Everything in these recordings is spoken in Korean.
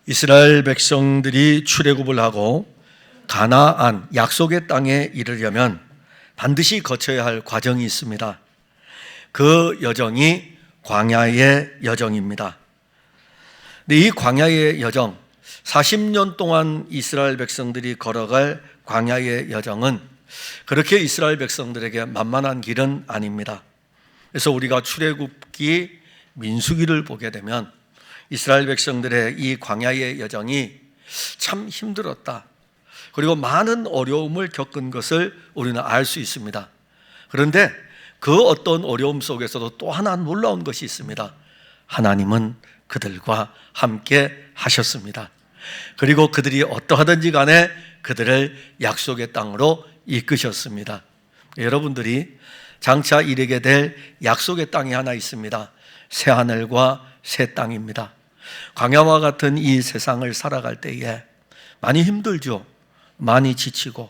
이스라엘 백성들이 출애굽을 하고 가나안 약속의 땅에 이르려면 반드시 거쳐야 할 과정이 있습니다. 그 여정이 광야의 여정입니다. 근데 이 광야의 여정, 40년 동안 이스라엘 백성들이 걸어갈 광야의 여정은 그렇게 이스라엘 백성들에게 만만한 길은 아닙니다. 그래서 우리가 출애굽기, 민수기를 보게 되면 이스라엘 백성들의 이 광야의 여정이 참 힘들었다, 그리고 많은 어려움을 겪은 것을 우리는 알 수 있습니다. 그런데 그 어떤 어려움 속에서도 또 하나 놀라운 것이 있습니다. 하나님은 그들과 함께 하셨습니다. 그리고 그들이 어떠하든지 간에 그들을 약속의 땅으로 이끄셨습니다. 여러분들이 장차 이르게 될 약속의 땅이 하나 있습니다. 새 하늘과 새 땅입니다. 광야와 같은 이 세상을 살아갈 때에 많이 힘들죠. 많이 지치고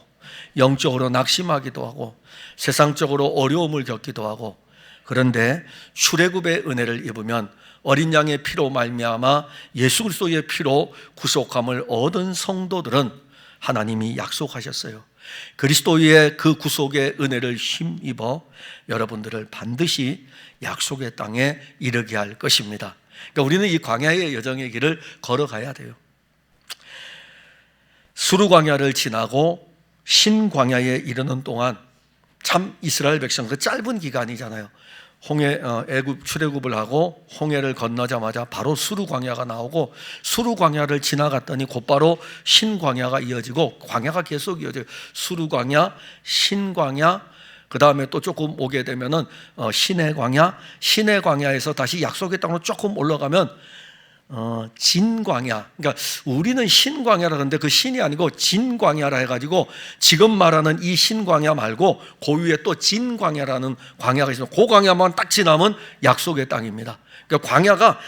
영적으로 낙심하기도 하고 세상적으로 어려움을 겪기도 하고, 그런데 출애굽의 은혜를 입으면 어린 양의 피로 말미암아 예수 그리스도의 피로 구속함을 얻은 성도들은 하나님이 약속하셨어요. 그리스도의 그 구속의 은혜를 힘입어 여러분들을 반드시 약속의 땅에 이르게 할 것입니다. 그러니까 우리는 이 광야의 여정의 길을 걸어가야 돼요. 수르광야를 지나고 신광야에 이르는 동안 참 이스라엘 백성들 짧은 기간이잖아요. 애굽 출애굽을 하고 홍해를 건너자마자 바로 수르광야가 나오고, 수르광야를 지나갔더니 곧바로 신광야가 이어지고 광야가 계속 이어져요. 수르광야, 신광야, 그 다음에 또 조금 오게 되면은 시내광야, 시내광야에서 다시 약속의 땅으로 조금 올라가면 진광야. 그러니까 우리는 신광야라 하는데 그 신이 아니고 진광야라 해가지고 지금 말하는 이 신광야 말고 그 위에 또 진광야라는 광야가 있어요. 그 광야만 딱 지나면 약속의 땅입니다. 그러니까 광야가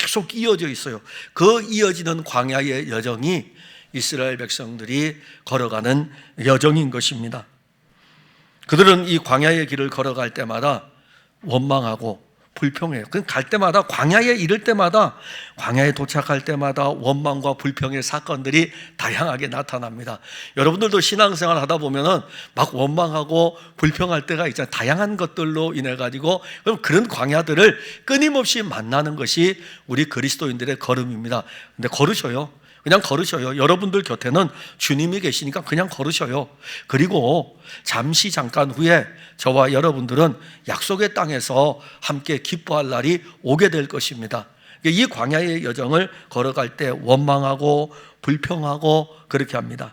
계속 이어져 있어요. 그 이어지는 광야의 여정이 이스라엘 백성들이 걸어가는 여정인 것입니다. 그들은 이 광야의 길을 걸어갈 때마다 원망하고 불평해요. 갈 때마다, 광야에 이를 때마다, 광야에 도착할 때마다 원망과 불평의 사건들이 다양하게 나타납니다. 여러분들도 신앙생활 하다 보면은 막 원망하고 불평할 때가 있잖아요. 다양한 것들로 인해 가지고. 그럼 그런 광야들을 끊임없이 만나는 것이 우리 그리스도인들의 걸음입니다. 근데 걸으셔요. 그냥 걸으셔요. 여러분들 곁에는 주님이 계시니까 그냥 걸으셔요. 그리고 잠깐 후에 저와 여러분들은 약속의 땅에서 함께 기뻐할 날이 오게 될 것입니다. 이 광야의 여정을 걸어갈 때 원망하고 불평하고 그렇게 합니다.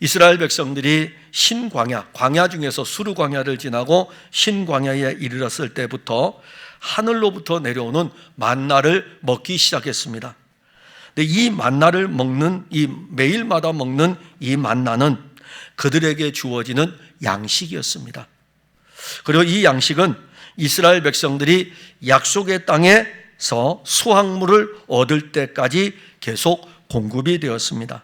이스라엘 백성들이 신광야, 광야 중에서 수르광야를 지나고 신광야에 이르렀을 때부터 하늘로부터 내려오는 만나를 먹기 시작했습니다. 근데 이 만나를 먹는, 이 매일마다 먹는 이 만나는 그들에게 주어지는 양식이었습니다. 그리고 이 양식은 이스라엘 백성들이 약속의 땅에서 수확물을 얻을 때까지 계속 공급이 되었습니다.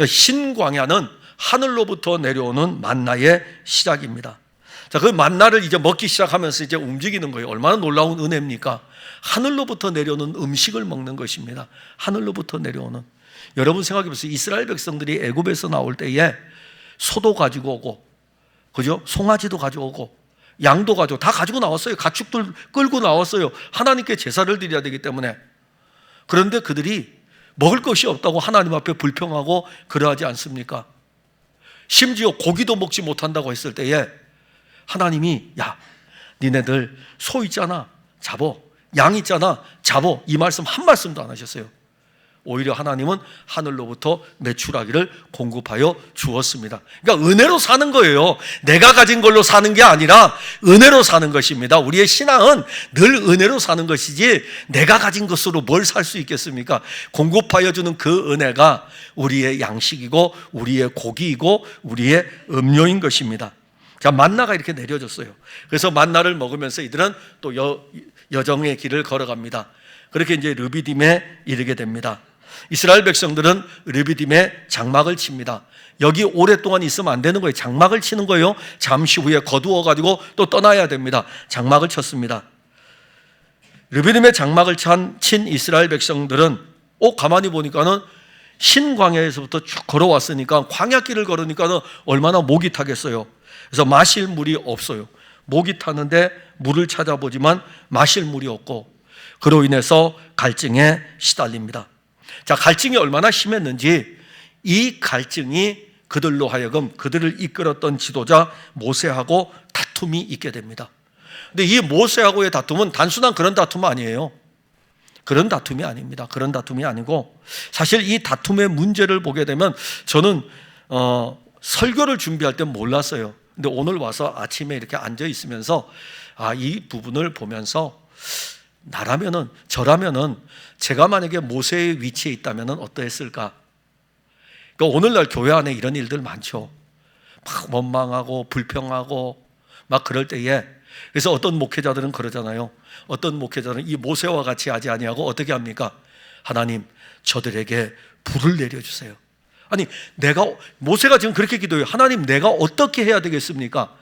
신광야는 하늘로부터 내려오는 만나의 시작입니다. 자, 그 만나를 이제 먹기 시작하면서 이제 움직이는 거예요. 얼마나 놀라운 은혜입니까? 하늘로부터 내려오는 음식을 먹는 것입니다. 하늘로부터 내려오는. 여러분 생각해 보세요. 이스라엘 백성들이 애굽에서 나올 때에 소도 가지고 오고, 그죠? 송아지도 가져오고, 양도 가지고 다 가지고 나왔어요. 가축들 끌고 나왔어요. 하나님께 제사를 드려야 되기 때문에. 그런데 그들이 먹을 것이 없다고 하나님 앞에 불평하고 그러하지 않습니까? 심지어 고기도 먹지 못한다고 했을 때에 하나님이, 야, 니네들 소 있잖아, 잡어. 양 있잖아, 잡어. 이 말씀 한 말씀도 안 하셨어요. 오히려 하나님은 하늘로부터 메추라기를 공급하여 주었습니다. 그러니까 은혜로 사는 거예요. 내가 가진 걸로 사는 게 아니라 은혜로 사는 것입니다. 우리의 신앙은 늘 은혜로 사는 것이지 내가 가진 것으로 뭘 살 수 있겠습니까? 공급하여 주는 그 은혜가 우리의 양식이고 우리의 고기이고 우리의 음료인 것입니다. 자, 만나가 이렇게 내려졌어요. 그래서 만나를 먹으면서 이들은 또 여정의 길을 걸어갑니다. 그렇게 이제 르비딤에 이르게 됩니다. 이스라엘 백성들은 르비딤에 장막을 칩니다. 여기 오랫동안 있으면 안 되는 거예요. 장막을 치는 거예요. 잠시 후에 거두어 가지고 또 떠나야 됩니다. 장막을 쳤습니다. 르비딤의 장막을 친 이스라엘 백성들은 가만히 보니까는 신광야에서부터 쭉 걸어왔으니까 광야길을 걸으니까 얼마나 목이 타겠어요. 그래서 마실 물이 없어요. 목이 타는데 물을 찾아보지만 마실 물이 없고, 그로 인해서 갈증에 시달립니다. 자, 갈증이 얼마나 심했는지 이 갈증이 그들로 하여금 그들을 이끌었던 지도자 모세하고 다툼이 있게 됩니다. 근데 이 모세하고의 다툼은 단순한 그런 다툼 아니에요. 그런 다툼이 아닙니다. 그런 다툼이 아니고, 사실 이 다툼의 문제를 보게 되면 저는 설교를 준비할 때 몰랐어요. 근데 오늘 와서 아침에 이렇게 앉아 있으면서 이 부분을 보면서 저라면은 제가 만약에 모세의 위치에 있다면 어떠했을까? 그러니까 오늘날 교회 안에 이런 일들 많죠. 막 원망하고 불평하고 막 그럴 때에, 그래서 어떤 목회자들은 그러잖아요. 어떤 목회자는 이 모세와 같이 하지 아니하고 어떻게 합니까? 하나님, 저들에게 불을 내려주세요. 아니, 모세가 지금 그렇게 기도해요. 하나님, 내가 어떻게 해야 되겠습니까?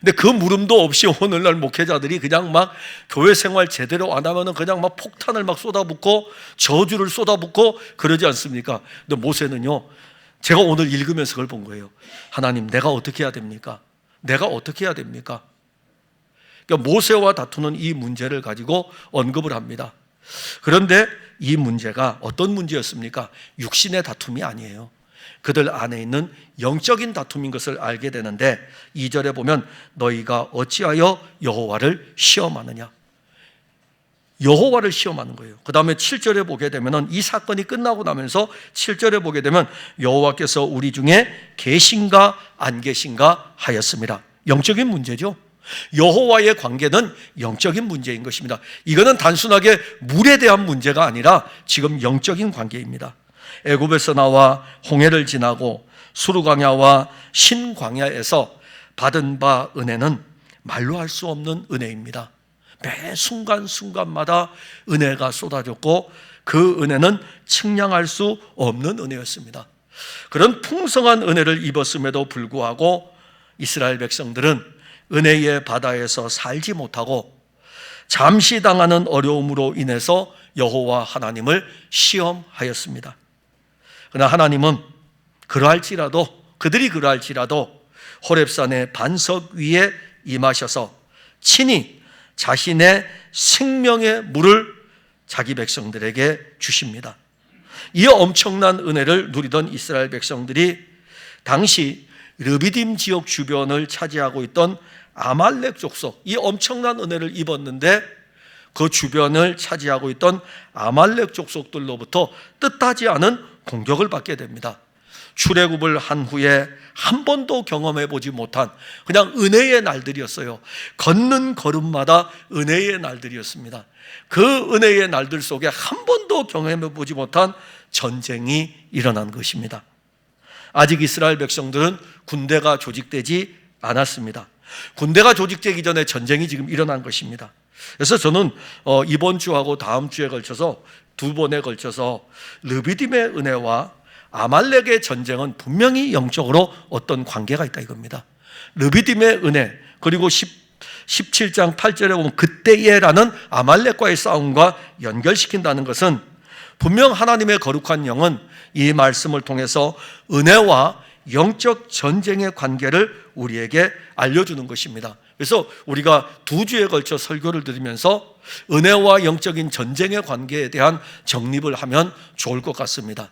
근데 그 물음도 없이 오늘날 목회자들이 그냥 막 교회 생활 제대로 안 하면은 그냥 막 폭탄을 막 쏟아붓고 저주를 쏟아붓고 그러지 않습니까? 근데 모세는요, 제가 오늘 읽으면서 그걸 본 거예요. 하나님, 내가 어떻게 해야 됩니까? 내가 어떻게 해야 됩니까? 그러니까 모세와 다투는 이 문제를 가지고 언급을 합니다. 그런데 이 문제가 어떤 문제였습니까? 육신의 다툼이 아니에요. 그들 안에 있는 영적인 다툼인 것을 알게 되는데, 2절에 보면 너희가 어찌하여 여호와를 시험하느냐, 여호와를 시험하는 거예요. 그 다음에 7절에 보게 되면 이 사건이 끝나고 나면서 7절에 보게 되면 여호와께서 우리 중에 계신가 안 계신가 하였습니다. 영적인 문제죠. 여호와의 관계는 영적인 문제인 것입니다. 이거는 단순하게 물에 대한 문제가 아니라 지금 영적인 관계입니다. 애굽에서 나와 홍해를 지나고 수르광야와 신광야에서 받은 바 은혜는 말로 할 수 없는 은혜입니다. 매 순간순간마다 은혜가 쏟아졌고 그 은혜는 측량할 수 없는 은혜였습니다. 그런 풍성한 은혜를 입었음에도 불구하고 이스라엘 백성들은 은혜의 바다에서 살지 못하고 잠시 당하는 어려움으로 인해서 여호와 하나님을 시험하였습니다. 그러나 하나님은 그들이 그러할지라도 호렙산의 반석 위에 임하셔서 친히 자신의 생명의 물을 자기 백성들에게 주십니다. 이 엄청난 은혜를 누리던 이스라엘 백성들이 당시 르비딤 지역 주변을 차지하고 있던 아말렉 족속, 이 엄청난 은혜를 입었는데 그 주변을 차지하고 있던 아말렉 족속들로부터 뜻하지 않은 공격을 받게 됩니다. 출애굽을 한 후에 한 번도 경험해 보지 못한 그냥 은혜의 날들이었어요. 걷는 걸음마다 은혜의 날들이었습니다. 그 은혜의 날들 속에 한 번도 경험해 보지 못한 전쟁이 일어난 것입니다. 아직 이스라엘 백성들은 군대가 조직되지 않았습니다. 군대가 조직되기 전에 전쟁이 지금 일어난 것입니다. 그래서 저는 이번 주하고 다음 주에 걸쳐서 두 번에 걸쳐서 르비딤의 은혜와 아말렉의 전쟁은 분명히 영적으로 어떤 관계가 있다 이겁니다. 르비딤의 은혜, 그리고 17장 8절에 보면 그때에라는 아말렉과의 싸움과 연결시킨다는 것은 분명 하나님의 거룩한 영은 이 말씀을 통해서 은혜와 영적 전쟁의 관계를 우리에게 알려주는 것입니다. 그래서 우리가 두 주에 걸쳐 설교를 들으면서 은혜와 영적인 전쟁의 관계에 대한 정립을 하면 좋을 것 같습니다.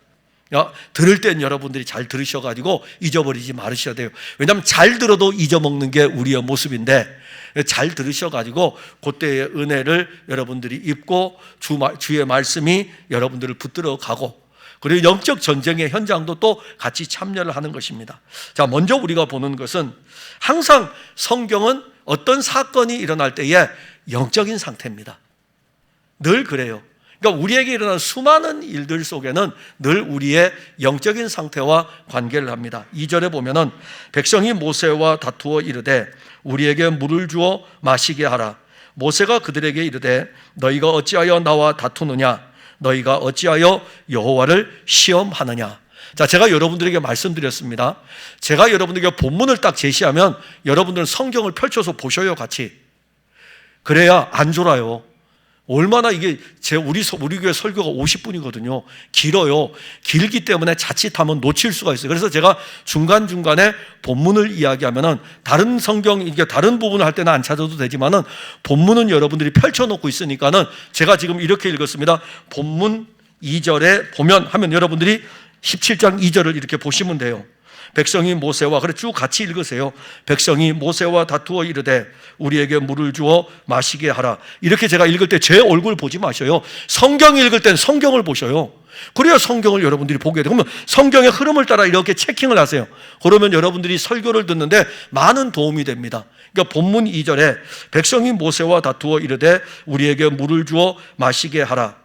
들을 땐 여러분들이 잘 들으셔가지고 잊어버리지 말으셔야 돼요. 왜냐하면 잘 들어도 잊어먹는 게 우리의 모습인데, 잘 들으셔가지고 그때의 은혜를 여러분들이 입고 주의 말씀이 여러분들을 붙들어 가고, 그리고 영적 전쟁의 현장도 또 같이 참여를 하는 것입니다. 자, 먼저 우리가 보는 것은 항상 성경은 어떤 사건이 일어날 때에 영적인 상태입니다. 늘 그래요. 그러니까 우리에게 일어난 수많은 일들 속에는 늘 우리의 영적인 상태와 관계를 합니다. 2절에 보면은 백성이 모세와 다투어 이르되 우리에게 물을 주어 마시게 하라. 모세가 그들에게 이르되 너희가 어찌하여 나와 다투느냐? 너희가 어찌하여 여호와를 시험하느냐? 자, 제가 여러분들에게 말씀드렸습니다. 제가 여러분들에게 본문을 딱 제시하면 여러분들은 성경을 펼쳐서 보셔요, 같이. 그래야 안 졸아요. 얼마나 이게 우리 교회 설교가 50분이거든요. 길어요. 길기 때문에 자칫하면 놓칠 수가 있어요. 그래서 제가 중간중간에 본문을 이야기하면은 다른 성경, 이게 다른 부분을 할 때는 안 찾아도 되지만은 본문은 여러분들이 펼쳐놓고 있으니까는 제가 지금 이렇게 읽었습니다. 본문 2절에 보면 하면 여러분들이 17장 2절을 이렇게 보시면 돼요. 백성이 모세와, 그래 쭉 같이 읽으세요. 백성이 모세와 다투어 이르되 우리에게 물을 주어 마시게 하라. 이렇게 제가 읽을 때 제 얼굴 보지 마셔요. 성경 읽을 땐 성경을 보셔요. 그래야 성경을 여러분들이 보게 돼요. 그러면 성경의 흐름을 따라 이렇게 체킹을 하세요. 그러면 여러분들이 설교를 듣는데 많은 도움이 됩니다. 그러니까 본문 2절에 백성이 모세와 다투어 이르되 우리에게 물을 주어 마시게 하라.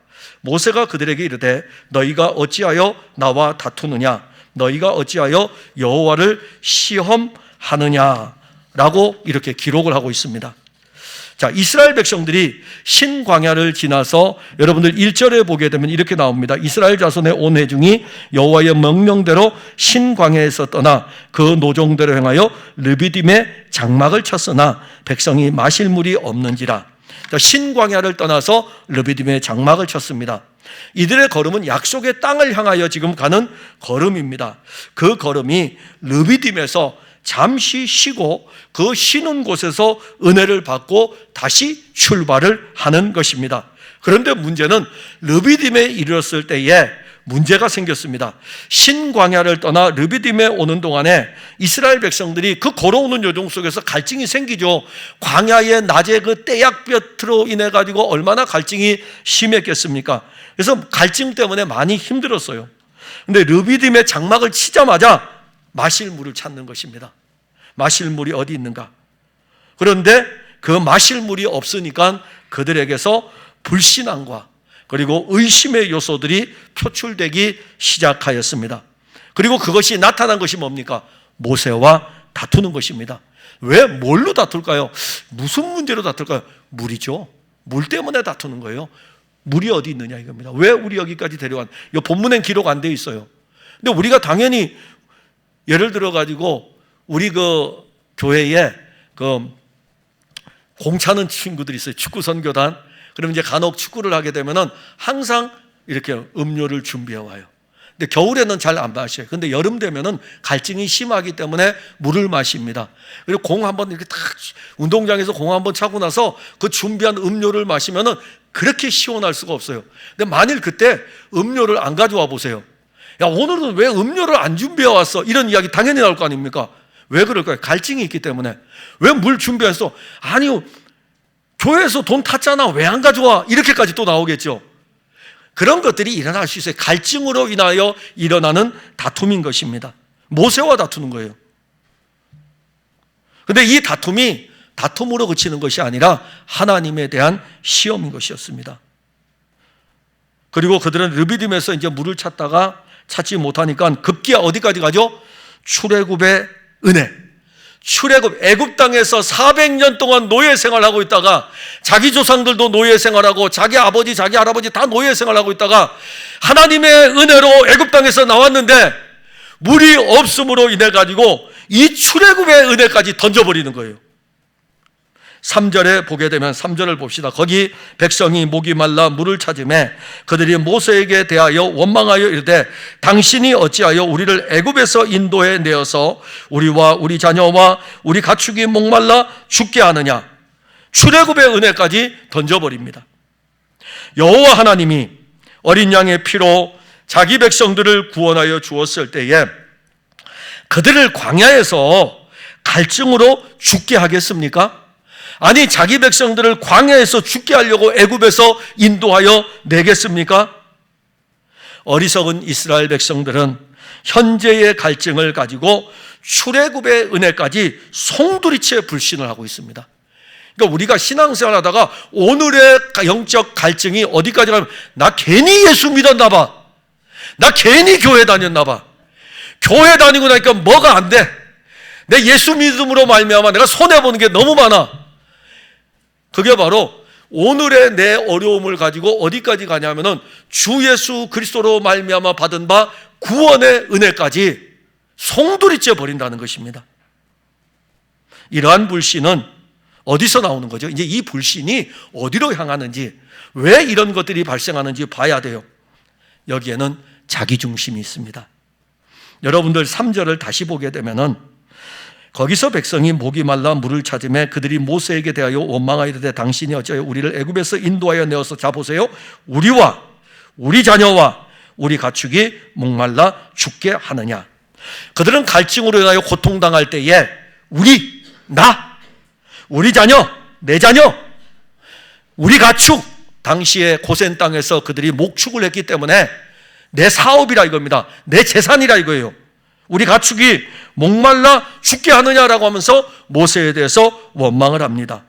모세가 그들에게 이르되 너희가 어찌하여 나와 다투느냐? 너희가 어찌하여 여호와를 시험하느냐라고 이렇게 기록을 하고 있습니다. 자, 이스라엘 백성들이 신광야를 지나서 여러분들 1절에 보게 되면 이렇게 나옵니다. 이스라엘 자손의 온 회중이 여호와의 명령대로 신광야에서 떠나 그 노종대로 행하여 르비딤의 장막을 쳤으나 백성이 마실 물이 없는지라. 신광야를 떠나서 르비딤의 장막을 쳤습니다. 이들의 걸음은 약속의 땅을 향하여 지금 가는 걸음입니다. 그 걸음이 르비딤에서 잠시 쉬고 그 쉬는 곳에서 은혜를 받고 다시 출발을 하는 것입니다. 그런데 문제는 르비딤에 이르렀을 때에 문제가 생겼습니다. 신광야를 떠나 르비딤에 오는 동안에 이스라엘 백성들이 그 걸어오는 여정 속에서 갈증이 생기죠. 광야의 낮에 그 떼약볕으로 인해 가지고 얼마나 갈증이 심했겠습니까? 그래서 갈증 때문에 많이 힘들었어요. 근데 르비딤에 장막을 치자마자 마실 물을 찾는 것입니다. 마실 물이 어디 있는가? 그런데 그 마실 물이 없으니까 그들에게서 불신앙과 그리고 의심의 요소들이 표출되기 시작하였습니다. 그리고 그것이 나타난 것이 뭡니까? 모세와 다투는 것입니다. 왜 뭘로 다툴까요? 무슨 문제로 다툴까요? 물이죠. 물 때문에 다투는 거예요. 물이 어디 있느냐 이겁니다. 왜 우리 여기까지 데려왔? 이 본문엔 기록 안 돼 있어요. 근데 우리가 당연히 예를 들어 가지고 우리 그 교회에 그 공차는 친구들이 있어요. 축구 선교단. 그러면 이제 간혹 축구를 하게 되면은 항상 이렇게 음료를 준비해 와요. 근데 겨울에는 잘 안 마셔요. 근데 여름 되면은 갈증이 심하기 때문에 물을 마십니다. 그리고 공 한번 이렇게 딱 운동장에서 공 한번 차고 나서 그 준비한 음료를 마시면은 그렇게 시원할 수가 없어요. 근데 만일 그때 음료를 안 가져와 보세요. 야, 오늘은 왜 음료를 안 준비해 왔어? 이런 이야기 당연히 나올 거 아닙니까? 왜 그럴까요? 갈증이 있기 때문에. 왜 물 준비했어? 아니요. 교회에서 돈 탔잖아. 왜 안 가져와? 이렇게까지 또 나오겠죠. 그런 것들이 일어날 수 있어요. 갈증으로 인하여 일어나는 다툼인 것입니다. 모세와 다투는 거예요. 그런데 이 다툼이 다툼으로 그치는 것이 아니라 하나님에 대한 시험인 것이었습니다. 그리고 그들은 르비딤에서 이제 물을 찾다가 찾지 못하니까 급기야 어디까지 가죠? 출애굽의 은혜. 출애굽, 애굽 땅에서 400년 동안 노예 생활하고 있다가 자기 조상들도 노예 생활하고 자기 아버지, 자기 할아버지 다 노예 생활하고 있다가 하나님의 은혜로 애굽 땅에서 나왔는데 물이 없음으로 인해 가지고 이 출애굽의 은혜까지 던져버리는 거예요. 3절에 보게 되면 3절을 봅시다. 거기 백성이 목이 말라 물을 찾으매 그들이 모세에게 대하여 원망하여 이르되 당신이 어찌하여 우리를 애굽에서 인도해 내어서 우리와 우리 자녀와 우리 가축이 목말라 죽게 하느냐. 출애굽의 은혜까지 던져버립니다. 여호와 하나님이 어린 양의 피로 자기 백성들을 구원하여 주었을 때에 그들을 광야에서 갈증으로 죽게 하겠습니까? 아니 자기 백성들을 광야에서 죽게 하려고 애굽에서 인도하여 내겠습니까? 어리석은 이스라엘 백성들은 현재의 갈증을 가지고 출애굽의 은혜까지 송두리째 불신을 하고 있습니다. 그러니까 우리가 신앙생활 하다가 오늘의 영적 갈증이 어디까지 가면 나 괜히 예수 믿었나 봐. 나 괜히 교회 다녔나 봐. 교회 다니고 나니까 뭐가 안 돼. 내 예수 믿음으로 말미암아 내가 손해보는 게 너무 많아. 그게 바로 오늘의 내 어려움을 가지고 어디까지 가냐면은 주 예수 그리스도로 말미암아 받은 바 구원의 은혜까지 송두리째 버린다는 것입니다. 이러한 불신은 어디서 나오는 거죠? 이제 이 불신이 어디로 향하는지 왜 이런 것들이 발생하는지 봐야 돼요. 여기에는 자기중심이 있습니다. 여러분들 3절을 다시 보게 되면은 거기서 백성이 목이 말라 물을 찾으매 그들이 모세에게 대하여 원망하여 이르되 당신이 어찌하여 우리를 애굽에서 인도하여 내어서 자 보세요, 우리와 우리 자녀와 우리 가축이 목말라 죽게 하느냐. 그들은 갈증으로 인하여 고통당할 때에 우리 자녀, 내 자녀, 우리 가축, 당시에 고센 땅에서 그들이 목축을 했기 때문에 내 사업이라 이겁니다. 내 재산이라 이거예요. 우리 가축이 목말라 죽게 하느냐라고 하면서 모세에 대해서 원망을 합니다.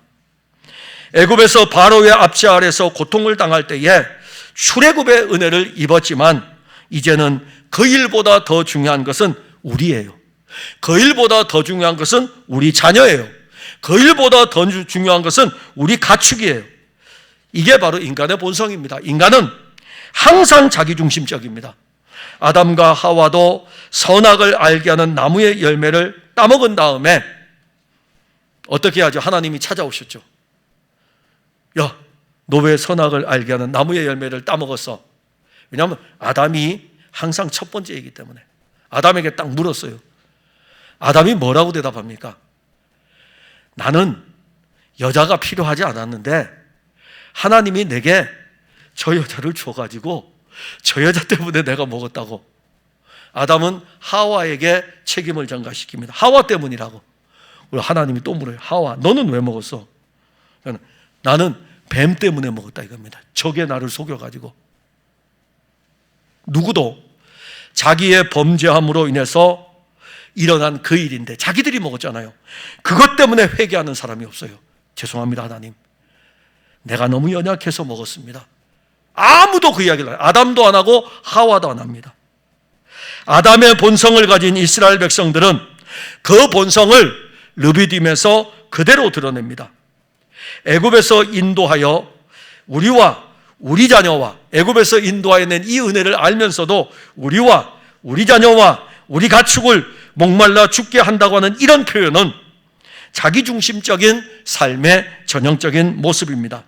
애굽에서 바로의 압제 아래서 고통을 당할 때에 출애굽의 은혜를 입었지만 이제는 그 일보다 더 중요한 것은 우리예요. 그 일보다 더 중요한 것은 우리 자녀예요. 그 일보다 더 중요한 것은 우리 가축이에요. 이게 바로 인간의 본성입니다. 인간은 항상 자기중심적입니다. 아담과 하와도 선악을 알게 하는 나무의 열매를 따먹은 다음에 어떻게 하죠? 하나님이 찾아오셨죠. 야, 너 왜 선악을 알게 하는 나무의 열매를 따먹었어? 왜냐하면 아담이 항상 첫 번째이기 때문에. 아담에게 딱 물었어요. 아담이 뭐라고 대답합니까? 나는 여자가 필요하지 않았는데 하나님이 내게 저 여자를 줘가지고 저 여자 때문에 내가 먹었다고. 아담은 하와에게 책임을 전가시킵니다. 하와 때문이라고. 그리고 하나님이 또 물어요. 하와, 너는 왜 먹었어? 나는 뱀 때문에 먹었다 이겁니다. 적의 나를 속여가지고. 누구도 자기의 범죄함으로 인해서 일어난 그 일인데 자기들이 먹었잖아요. 그것 때문에 회개하는 사람이 없어요. 죄송합니다, 하나님. 내가 너무 연약해서 먹었습니다. 아무도 그 이야기를 안 해요. 아담도 안 하고 하와도 안 합니다. 아담의 본성을 가진 이스라엘 백성들은 그 본성을 르비딤에서 그대로 드러냅니다. 애굽에서 인도하여 우리와 우리 자녀와, 애굽에서 인도하여 낸 이 은혜를 알면서도 우리와 우리 자녀와 우리 가축을 목말라 죽게 한다고 하는 이런 표현은 자기중심적인 삶의 전형적인 모습입니다.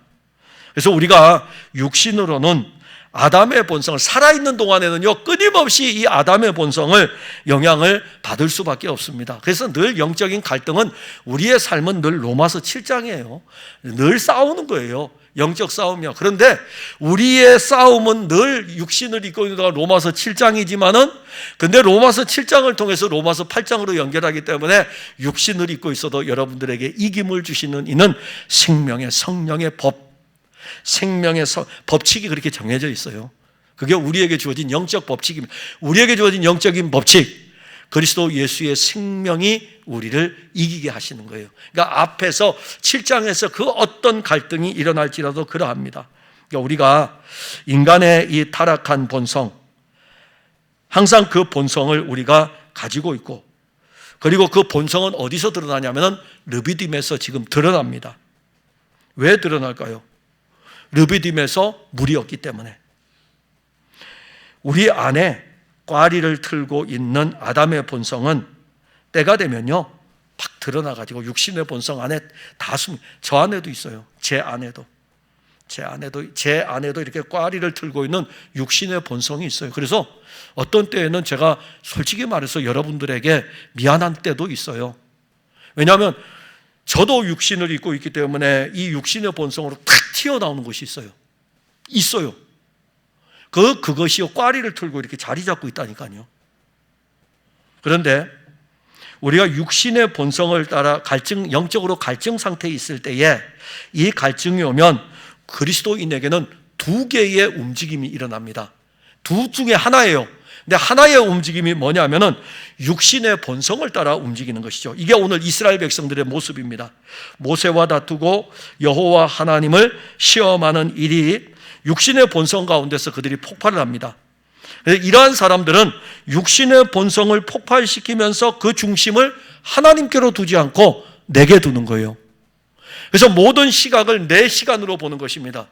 그래서 우리가 육신으로는 아담의 본성을, 살아있는 동안에는요 끊임없이 이 아담의 본성을 영향을 받을 수밖에 없습니다. 그래서 늘 영적인 갈등은, 우리의 삶은 늘 로마서 7장이에요. 늘 싸우는 거예요. 영적 싸움이요. 그런데 우리의 싸움은 늘 육신을 입고 있는 동안 로마서 7장이지만은, 근데 로마서 7장을 통해서 로마서 8장으로 연결하기 때문에 육신을 입고 있어도 여러분들에게 이김을 주시는 이는 생명의 성령의 법, 생명의 법칙이 그렇게 정해져 있어요. 그게 우리에게 주어진 영적 법칙입니다. 우리에게 주어진 영적인 법칙, 그리스도 예수의 생명이 우리를 이기게 하시는 거예요. 그러니까 앞에서 7장에서 그 어떤 갈등이 일어날지라도 그러합니다. 그러니까 우리가 인간의 이 타락한 본성, 항상 그 본성을 우리가 가지고 있고, 그리고 그 본성은 어디서 드러나냐면 르비딤에서 지금 드러납니다. 왜 드러날까요? 르비딤에서 물이 없기 때문에. 우리 안에 꽈리를 틀고 있는 아담의 본성은 때가 되면요 팍 드러나가지고 육신의 본성 안에 다 저 안에도 있어요. 제 안에도 이렇게 꽈리를 틀고 있는 육신의 본성이 있어요. 그래서 어떤 때에는 제가 솔직히 말해서 여러분들에게 미안한 때도 있어요. 왜냐하면 저도 육신을 입고 있기 때문에 이 육신의 본성으로 탁 튀어나오는 것이 있어요. 그것이요 꽈리를 틀고 이렇게 자리 잡고 있다니까요. 그런데 우리가 육신의 본성을 따라 영적으로 갈증 상태에 있을 때에 이 갈증이 오면 그리스도인에게는 두 개의 움직임이 일어납니다. 두 중에 하나예요. 근데 하나의 움직임이 뭐냐면은 육신의 본성을 따라 움직이는 것이죠. 이게 오늘 이스라엘 백성들의 모습입니다. 모세와 다투고 여호와 하나님을 시험하는 일이 육신의 본성 가운데서 그들이 폭발을 합니다. 이러한 사람들은 육신의 본성을 폭발시키면서 그 중심을 하나님께로 두지 않고 내게 두는 거예요. 그래서 모든 시각을 내 시간으로 보는 것입니다.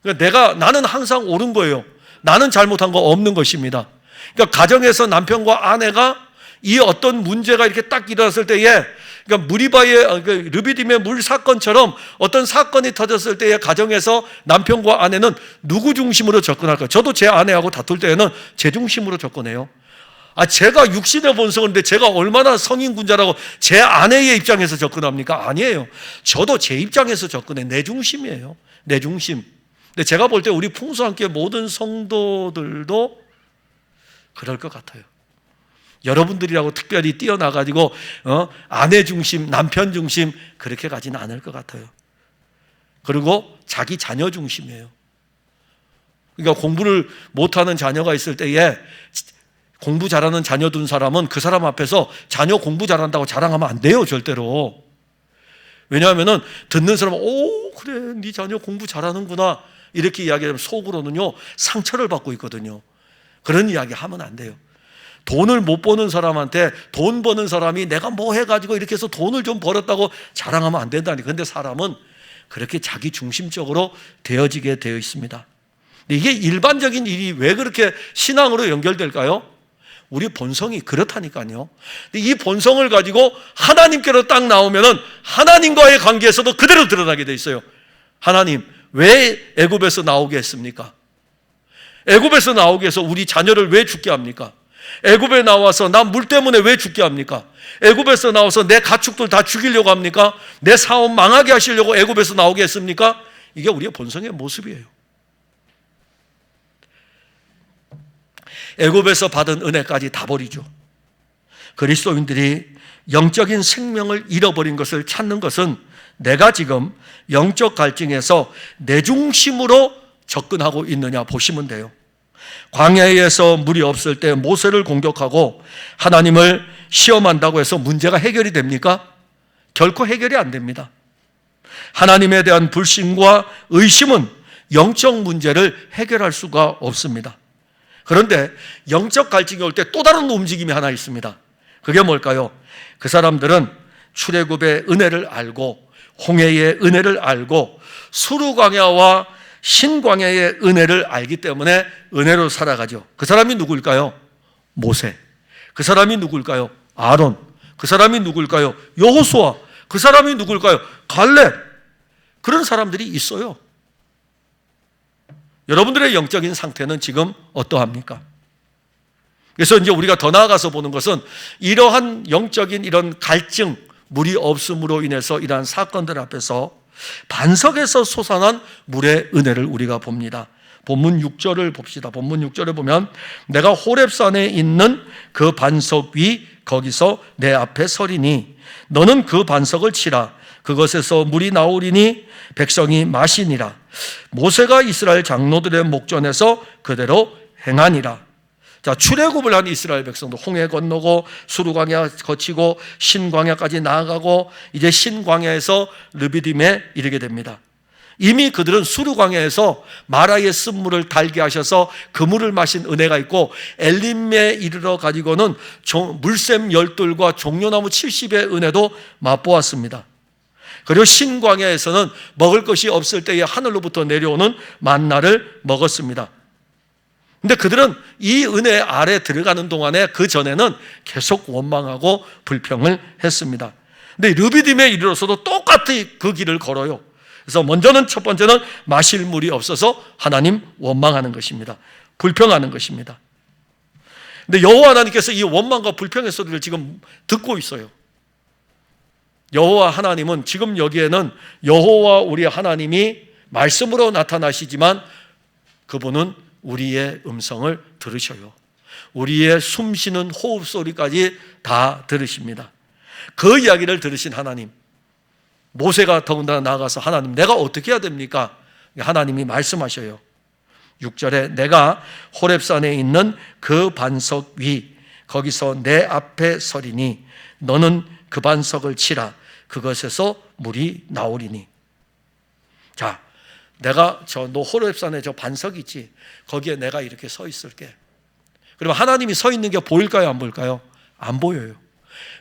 그러니까 나는 항상 옳은 거예요. 나는 잘못한 거 없는 것입니다. 그러니까 가정에서 남편과 아내가 이 어떤 문제가 이렇게 딱 일어났을 때에, 그러니까 그러니까 무리바의 르비딤의 물 사건처럼 어떤 사건이 터졌을 때의 가정에서 남편과 아내는 누구 중심으로 접근할까요? 저도 제 아내하고 다툴 때에는 제 중심으로 접근해요. 제가 육신의 본성인데 제가 얼마나 성인군자라고 제 아내의 입장에서 접근합니까? 아니에요. 저도 제 입장에서 접근해. 내 중심이에요. 내 중심. 근데 제가 볼 때 우리 풍수함께 모든 성도들도 그럴 것 같아요. 여러분들이라고 특별히 뛰어나가지고 아내 중심, 남편 중심 그렇게 가지는 않을 것 같아요. 그리고 자기 자녀 중심이에요. 그러니까 공부를 못하는 자녀가 있을 때에 공부 잘하는 자녀 둔 사람은 그 사람 앞에서 자녀 공부 잘한다고 자랑하면 안 돼요, 절대로. 왜냐하면은 듣는 사람은 오 그래 네 자녀 공부 잘하는구나 이렇게 이야기하면 속으로는요 상처를 받고 있거든요. 그런 이야기 하면 안 돼요. 돈을 못 버는 사람한테 돈 버는 사람이 내가 뭐 해가지고 이렇게 해서 돈을 좀 벌었다고 자랑하면 안 된다니. 근데 사람은 그렇게 자기 중심적으로 되어지게 되어 있습니다. 근데 이게 일반적인 일이 왜 그렇게 신앙으로 연결될까요? 우리 본성이 그렇다니까요. 근데 이 본성을 가지고 하나님께로 딱 나오면은 하나님과의 관계에서도 그대로 드러나게 돼 있어요. 하나님, 왜 애굽에서 나오게 했습니까? 애굽에서 나오게 해서 우리 자녀를 왜 죽게 합니까? 애굽에 나와서 나 물 때문에 왜 죽게 합니까? 애굽에서 나와서 내 가축들 다 죽이려고 합니까? 내 사업 망하게 하시려고 애굽에서 나오게 했습니까? 이게 우리의 본성의 모습이에요. 애굽에서 받은 은혜까지 다 버리죠. 그리스도인들이 영적인 생명을 잃어버린 것을 찾는 것은 내가 지금 영적 갈증에서 내 중심으로 접근하고 있느냐 보시면 돼요. 광야에서 물이 없을 때 모세를 공격하고 하나님을 시험한다고 해서 문제가 해결이 됩니까? 결코 해결이 안 됩니다. 하나님에 대한 불신과 의심은 영적 문제를 해결할 수가 없습니다. 그런데 영적 갈증이 올 때 또 다른 움직임이 하나 있습니다. 그게 뭘까요? 그 사람들은 출애굽의 은혜를 알고 홍해의 은혜를 알고 수르광야와 신광야의 은혜를 알기 때문에 은혜로 살아가죠. 그 사람이 누구일까요? 모세. 그 사람이 누구일까요? 아론. 그 사람이 누구일까요? 여호수아. 그 사람이 누구일까요? 갈렙. 그런 사람들이 있어요. 여러분들의 영적인 상태는 지금 어떠합니까? 그래서 이제 우리가 더 나아가서 보는 것은 이러한 영적인 이런 갈증, 물이 없음으로 인해서 이러한 사건들 앞에서 반석에서 솟아난 물의 은혜를 우리가 봅니다. 본문 6절을 봅시다. 본문 6절에 보면 내가 호렙산에 있는 그 반석 위 거기서 내 앞에 서리니 너는 그 반석을 치라. 그것에서 물이 나오리니 백성이 마시니라. 모세가 이스라엘 장로들의 목전에서 그대로 행하니라. 자, 출애굽을 한 이스라엘 백성도 홍해 건너고 수르광야 거치고 신광야까지 나아가고 이제 신광야에서 르비딤에 이르게 됩니다. 이미 그들은 수르광야에서 마라의 쓴물을 달게 하셔서 그 물을 마신 은혜가 있고 엘림에 이르러 가지고는 물샘 12과 종려나무 70의 은혜도 맛보았습니다. 그리고 신광야에서는 먹을 것이 없을 때에 하늘로부터 내려오는 만나를 먹었습니다. 근데 그들은 이 은혜 아래 들어가는 동안에 그 전에는 계속 원망하고 불평을 했습니다. 근데 르비딤에 이르러서도 똑같이 그 길을 걸어요. 그래서 먼저는 첫 번째는 마실 물이 없어서 하나님 원망하는 것입니다. 불평하는 것입니다. 근데 여호와 하나님께서 이 원망과 불평의 소리를 지금 듣고 있어요. 여호와 하나님은 지금 여기에는 여호와 우리 하나님이 말씀으로 나타나시지만 그분은 우리의 음성을 들으셔요. 우리의 숨쉬는 호흡 소리까지 다 들으십니다. 그 이야기를 들으신 하나님, 모세가 더군다나 나아가서 하나님 내가 어떻게 해야 됩니까? 하나님이 말씀하셔요. 6절에 내가 호렙산에 있는 그 반석 위 거기서 내 앞에 서리니 너는 그 반석을 치라. 그것에서 물이 나오리니. 자, 내가 너 호렙산에 저 반석 있지? 거기에 내가 이렇게 서 있을게. 그러면 하나님이 서 있는 게 보일까요? 안 보일까요? 안 보여요.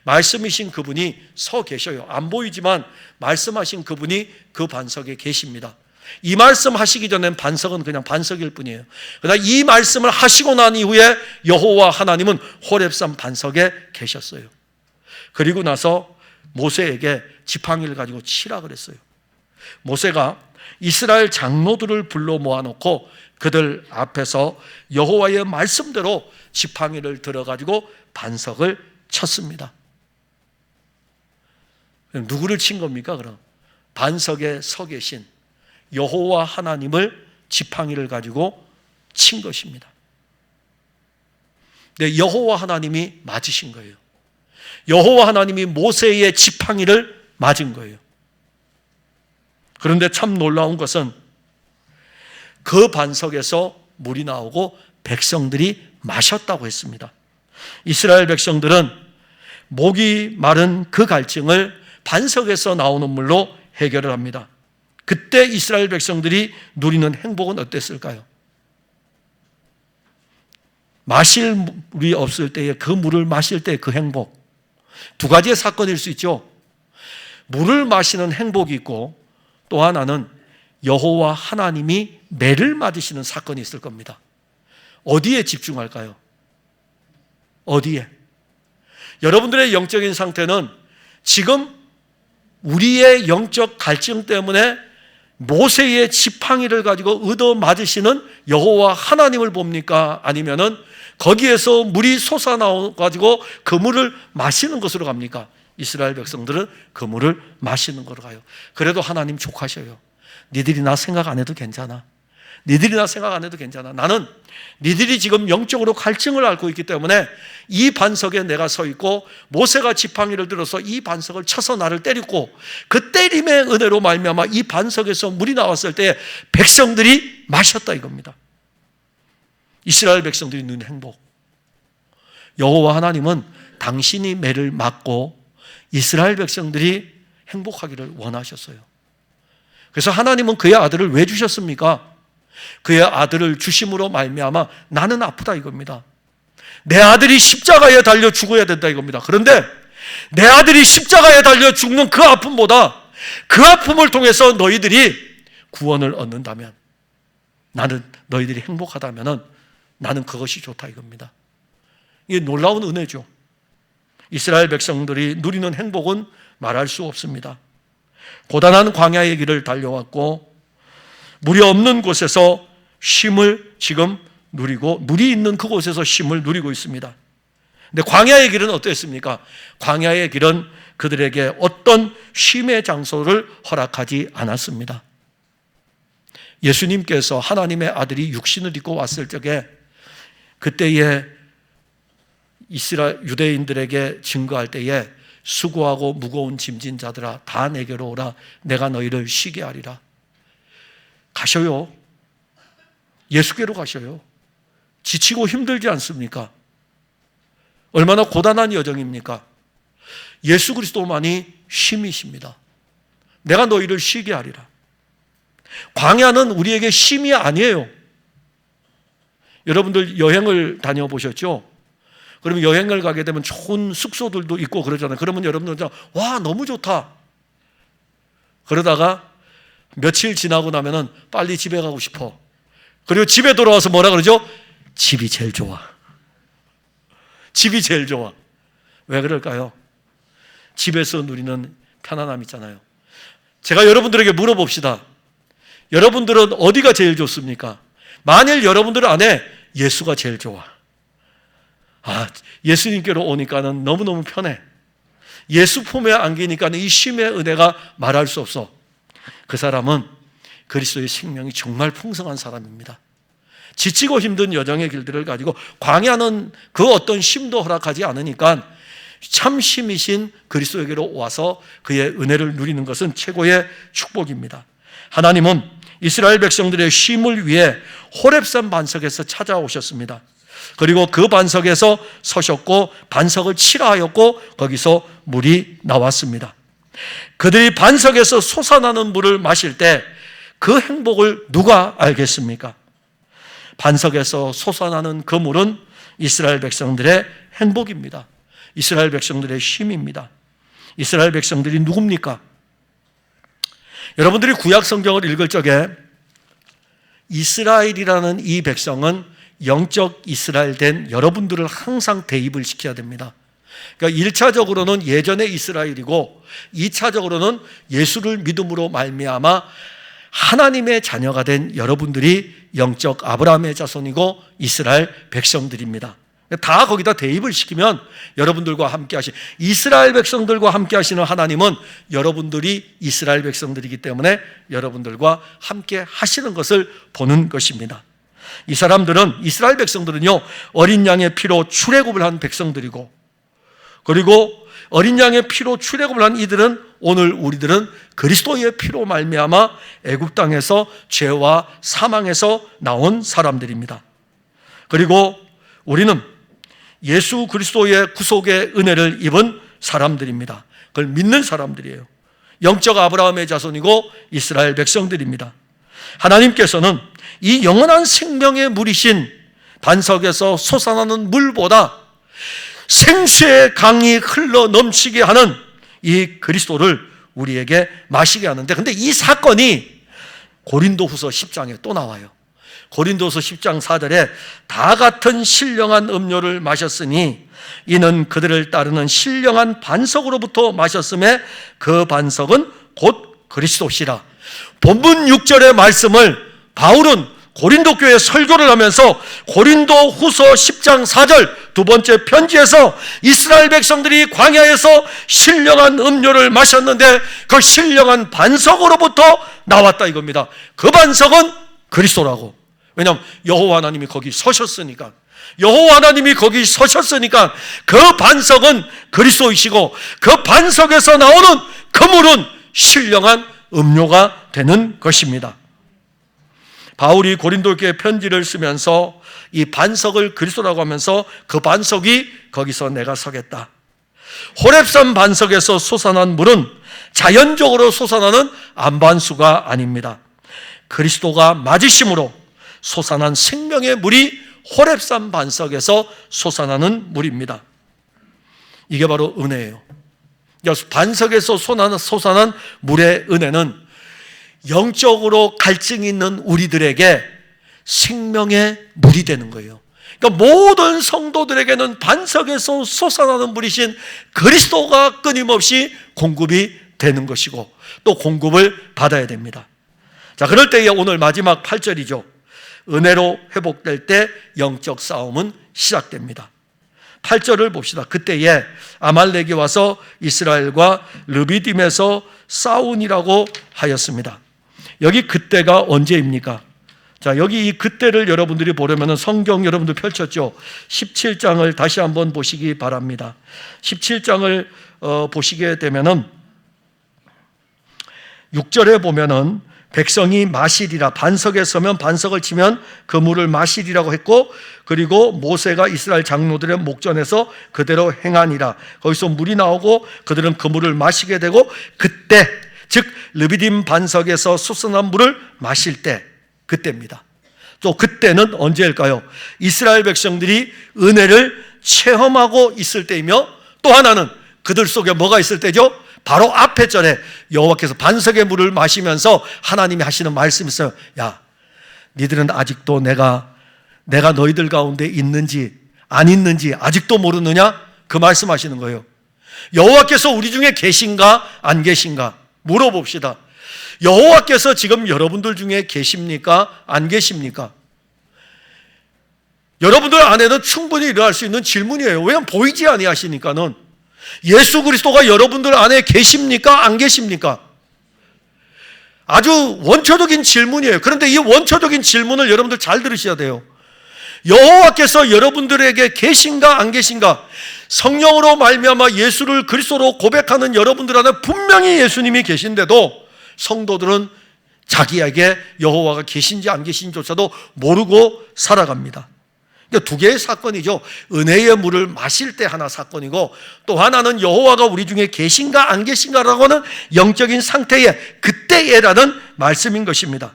말씀이신 그분이 서 계셔요. 안 보이지만 말씀하신 그분이 그 반석에 계십니다. 이 말씀 하시기 전엔 반석은 그냥 반석일 뿐이에요. 그러나 이 말씀을 하시고 난 이후에 여호와 하나님은 호렙산 반석에 계셨어요. 그리고 나서 모세에게 지팡이를 가지고 치라 그랬어요. 모세가 이스라엘 장로들을 불러 모아놓고 그들 앞에서 여호와의 말씀대로 지팡이를 들어가지고 반석을 쳤습니다. 누구를 친 겁니까? 그럼 반석에 서 계신 여호와 하나님을 지팡이를 가지고 친 것입니다. 근데 여호와 하나님이 맞으신 거예요. 여호와 하나님이 모세의 지팡이를 맞은 거예요. 그런데 참 놀라운 것은 그 반석에서 물이 나오고 백성들이 마셨다고 했습니다. 이스라엘 백성들은 목이 마른 그 갈증을 반석에서 나오는 물로 해결을 합니다. 그때 이스라엘 백성들이 누리는 행복은 어땠을까요? 마실 물이 없을 때에 그 물을 마실 때 그 행복, 두 가지의 사건일 수 있죠. 물을 마시는 행복이 있고 또 하나는 여호와 하나님이 매를 맞으시는 사건이 있을 겁니다. 어디에 집중할까요? 어디에? 여러분들의 영적인 상태는 지금 우리의 영적 갈증 때문에 모세의 지팡이를 가지고 얻어 맞으시는 여호와 하나님을 봅니까? 아니면은 거기에서 물이 솟아나와 가지고 그 물을 마시는 것으로 갑니까? 이스라엘 백성들은 그 물을 마시는 거로 가요. 그래도 하나님 족하셔요. 니들이 나 생각 안 해도 괜찮아. 니들이 나 생각 안 해도 괜찮아. 나는 니들이 지금 영적으로 갈증을 앓고 있기 때문에 이 반석에 내가 서 있고 모세가 지팡이를 들어서 이 반석을 쳐서 나를 때렸고 그 때림의 은혜로 말미암아 이 반석에서 물이 나왔을 때 백성들이 마셨다 이겁니다. 이스라엘 백성들이 누린 행복. 여호와 하나님은 당신이 매를 맞고 이스라엘 백성들이 행복하기를 원하셨어요. 그래서 하나님은 그의 아들을 왜 주셨습니까? 그의 아들을 주심으로 말미암아 나는 아프다 이겁니다. 내 아들이 십자가에 달려 죽어야 된다 이겁니다. 그런데 내 아들이 십자가에 달려 죽는 그 아픔보다 그 아픔을 통해서 너희들이 구원을 얻는다면, 나는 너희들이 행복하다면 나는 그것이 좋다 이겁니다. 이게 놀라운 은혜죠. 이스라엘 백성들이 누리는 행복은 말할 수 없습니다. 고단한 광야의 길을 달려왔고 물이 없는 곳에서 쉼을 지금 누리고 물이 있는 그곳에서 쉼을 누리고 있습니다. 근데 광야의 길은 어땠습니까? 광야의 길은 그들에게 어떤 쉼의 장소를 허락하지 않았습니다. 예수님께서 하나님의 아들이 육신을 입고 왔을 적에 그때에 이스라엘 유대인들에게 증거할 때에 수고하고 무거운 짐진 자들아 다 내게로 오라 내가 너희를 쉬게 하리라. 가셔요. 예수께로 가셔요. 지치고 힘들지 않습니까? 얼마나 고단한 여정입니까? 예수 그리스도만이 쉼이십니다. 내가 너희를 쉬게 하리라. 광야는 우리에게 쉼이 아니에요. 여러분들 여행을 다녀보셨죠? 그러면 여행을 가게 되면 좋은 숙소들도 있고 그러잖아요. 그러면 여러분들 와 너무 좋다. 그러다가 며칠 지나고 나면은 빨리 집에 가고 싶어. 그리고 집에 돌아와서 뭐라 그러죠? 집이 제일 좋아. 집이 제일 좋아. 왜 그럴까요? 집에서 누리는 편안함 있잖아요. 제가 여러분들에게 물어봅시다. 여러분들은 어디가 제일 좋습니까? 만일 여러분들 안에 예수가 제일 좋아. 예수님께로 오니까는 너무너무 편해. 예수 품에 안기니까는 이 쉼의 은혜가 말할 수 없어. 그 사람은 그리스도의 생명이 정말 풍성한 사람입니다. 지치고 힘든 여정의 길들을 가지고 광야는 그 어떤 쉼도 허락하지 않으니까 참 쉼이신 그리스도에게로 와서 그의 은혜를 누리는 것은 최고의 축복입니다. 하나님은 이스라엘 백성들의 쉼을 위해 호렙산 반석에서 찾아오셨습니다. 그리고 그 반석에서 서셨고 반석을 치라 하였고 거기서 물이 나왔습니다. 그들이 반석에서 솟아나는 물을 마실 때 그 행복을 누가 알겠습니까? 반석에서 솟아나는 그 물은 이스라엘 백성들의 행복입니다. 이스라엘 백성들의 쉼입니다. 이스라엘 백성들이 누굽니까? 여러분들이 구약 성경을 읽을 적에 이스라엘이라는 이 백성은 영적 이스라엘 된 여러분들을 항상 대입을 시켜야 됩니다. 그러니까 1차적으로는 예전의 이스라엘이고 2차적으로는 예수를 믿음으로 말미암아 하나님의 자녀가 된 여러분들이 영적 아브라함의 자손이고 이스라엘 백성들입니다. 다 거기다 대입을 시키면 여러분들과 함께 하신 이스라엘 백성들과 함께 하시는 하나님은 여러분들이 이스라엘 백성들이기 때문에 여러분들과 함께 하시는 것을 보는 것입니다. 이 사람들은, 이스라엘 백성들은요, 어린 양의 피로 출애굽을 한 백성들이고, 그리고 어린 양의 피로 출애굽을 한 이들은, 오늘 우리들은 그리스도의 피로 말미암아 애굽 땅에서 죄와 사망에서 나온 사람들입니다. 그리고 우리는 예수 그리스도의 구속의 은혜를 입은 사람들입니다. 그걸 믿는 사람들이에요. 영적 아브라함의 자손이고 이스라엘 백성들입니다. 하나님께서는 이 영원한 생명의 물이신 반석에서 솟아나는 물보다 생수의 강이 흘러 넘치게 하는 이 그리스도를 우리에게 마시게 하는데, 근데 이 사건이 고린도후서 10장에 또 나와요. 고린도서 10장 4절에 다 같은 신령한 음료를 마셨으니 이는 그들을 따르는 신령한 반석으로부터 마셨음에 그 반석은 곧 그리스도시라. 본문 6절의 말씀을 바울은 고린도 교회에 설교를 하면서 고린도 후서 10장 4절 두 번째 편지에서 이스라엘 백성들이 광야에서 신령한 음료를 마셨는데 그 신령한 반석으로부터 나왔다 이겁니다. 그 반석은 그리스도라고. 왜냐하면 여호와 하나님이 거기 서셨으니까. 여호와 하나님이 거기 서셨으니까 그 반석은 그리스도이시고 그 반석에서 나오는 그 물은 신령한 음료가 되는 것입니다. 바울이 고린도 교회에 편지를 쓰면서 이 반석을 그리스도라고 하면서 그 반석이 거기서 내가 서겠다. 호렙산 반석에서 솟아난 물은 자연적으로 솟아나는 안반수가 아닙니다. 그리스도가 맞으심으로 솟아난 생명의 물이 호렙산 반석에서 솟아나는 물입니다. 이게 바로 은혜예요. 반석에서 솟아난 물의 은혜는 영적으로 갈증이 있는 우리들에게 생명의 물이 되는 거예요. 그러니까 모든 성도들에게는 반석에서 솟아나는 물이신 그리스도가 끊임없이 공급이 되는 것이고 또 공급을 받아야 됩니다. 자, 그럴 때에 오늘 마지막 8절이죠. 은혜로 회복될 때 영적 싸움은 시작됩니다. 8절을 봅시다. 그때에 아말렉이 와서 이스라엘과 르비딤에서 싸우니라고 하였습니다. 여기 그때가 언제입니까? 자, 여기 이 그때를 여러분들이 보려면 성경 여러분들 펼쳤죠. 17장을 다시 한번 보시기 바랍니다. 17장을 보시게 되면은 6절에 보면은 백성이 마시리라, 반석에 서면 반석을 치면 그 물을 마시리라고 했고, 그리고 모세가 이스라엘 장로들의 목전에서 그대로 행하니라. 거기서 물이 나오고 그들은 그 물을 마시게 되고, 그때 즉 르비딤 반석에서 솟아난 물을 마실 때, 그때입니다. 또 그때는 언제일까요? 이스라엘 백성들이 은혜를 체험하고 있을 때이며, 또 하나는 그들 속에 뭐가 있을 때죠? 바로 앞에 절에 여호와께서 반석의 물을 마시면서 하나님이 하시는 말씀이 있어요. 야, 니들은 아직도 내가 너희들 가운데 있는지 안 있는지 아직도 모르느냐? 그 말씀하시는 거예요. 여호와께서 우리 중에 계신가 안 계신가 물어봅시다. 여호와께서 지금 여러분들 중에 계십니까 안 계십니까? 여러분들 안에는 충분히 일어날 수 있는 질문이에요. 왜냐하면 보이지 아니하시니까는. 예수 그리스도가 여러분들 안에 계십니까 안 계십니까? 아주 원초적인 질문이에요. 그런데 이 원초적인 질문을 여러분들 잘 들으셔야 돼요. 여호와께서 여러분들에게 계신가 안 계신가? 성령으로 말미암아 예수를 그리스도로 고백하는 여러분들 안에 분명히 예수님이 계신데도 성도들은 자기에게 여호와가 계신지 안 계신지조차도 모르고 살아갑니다. 그러니까 두 개의 사건이죠. 은혜의 물을 마실 때 하나 사건이고, 또 하나는 여호와가 우리 중에 계신가 안 계신가라고 하는 영적인 상태의 그때에라는 말씀인 것입니다.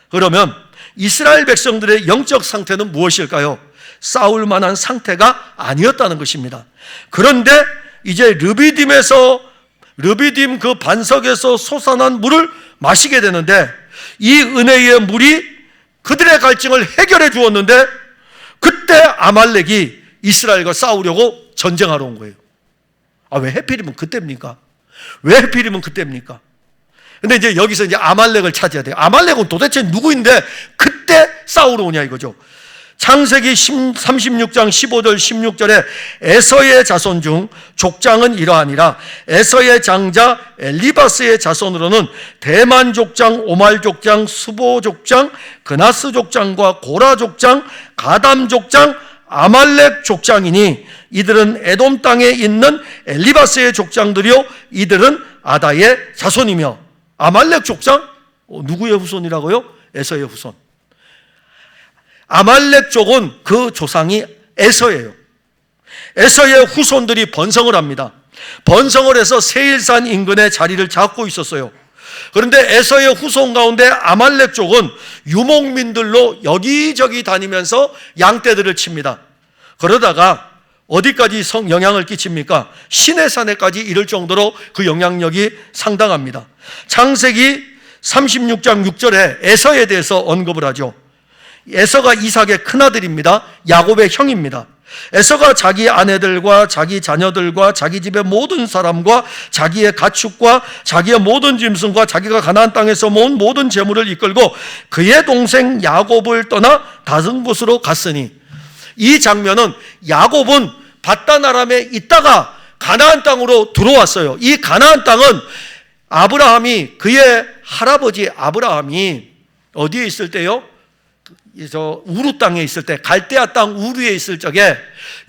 그러면 이스라엘 백성들의 영적 상태는 무엇일까요? 싸울 만한 상태가 아니었다는 것입니다. 그런데 이제 르비딤 그 반석에서 솟아난 물을 마시게 되는데, 이 은혜의 물이 그들의 갈증을 해결해 주었는데, 그때 아말렉이 이스라엘과 싸우려고 전쟁하러 온 거예요. 왜 하필이면 그때입니까? 왜 하필이면 그때입니까? 근데 이제 여기서 이제 아말렉을 찾아야 돼요. 아말렉은 도대체 누구인데 그때 싸우러 오냐 이거죠. 창세기 36장 15절 16절에 에서의 자손 중 족장은 이러하니라. 에서의 장자 엘리바스의 자손으로는 대만 족장, 오말 족장, 수보 족장, 그나스 족장과 고라 족장, 가담 족장, 아말렉 족장이니 이들은 에돔 땅에 있는 엘리바스의 족장들이요 이들은 아다의 자손이며. 아말렉 족장? 누구의 후손이라고요? 에서의 후손. 아말렉 족은 그 조상이 에서예요. 에서의 후손들이 번성을 합니다. 번성을 해서 세일산 인근에 자리를 잡고 있었어요. 그런데 에서의 후손 가운데 아말렉 족은 유목민들로 여기저기 다니면서 양떼들을 칩니다. 그러다가 어디까지 영향을 끼칩니까? 시내산에까지 이를 정도로 그 영향력이 상당합니다. 창세기 36장 6절에 에서에 대해서 언급을 하죠. 에서가 이삭의 큰아들입니다. 야곱의 형입니다. 에서가 자기 아내들과 자기 자녀들과 자기 집의 모든 사람과 자기의 가축과 자기의 모든 짐승과 자기가 가나안 땅에서 모은 모든 재물을 이끌고 그의 동생 야곱을 떠나 다른 곳으로 갔으니, 이 장면은 야곱은 밧단 아람에 있다가 가나안 땅으로 들어왔어요. 이 가나안 땅은 아브라함이, 그의 할아버지 아브라함이 어디에 있을 때요? 우루 땅에 있을 때, 갈대아 땅 우루에 있을 적에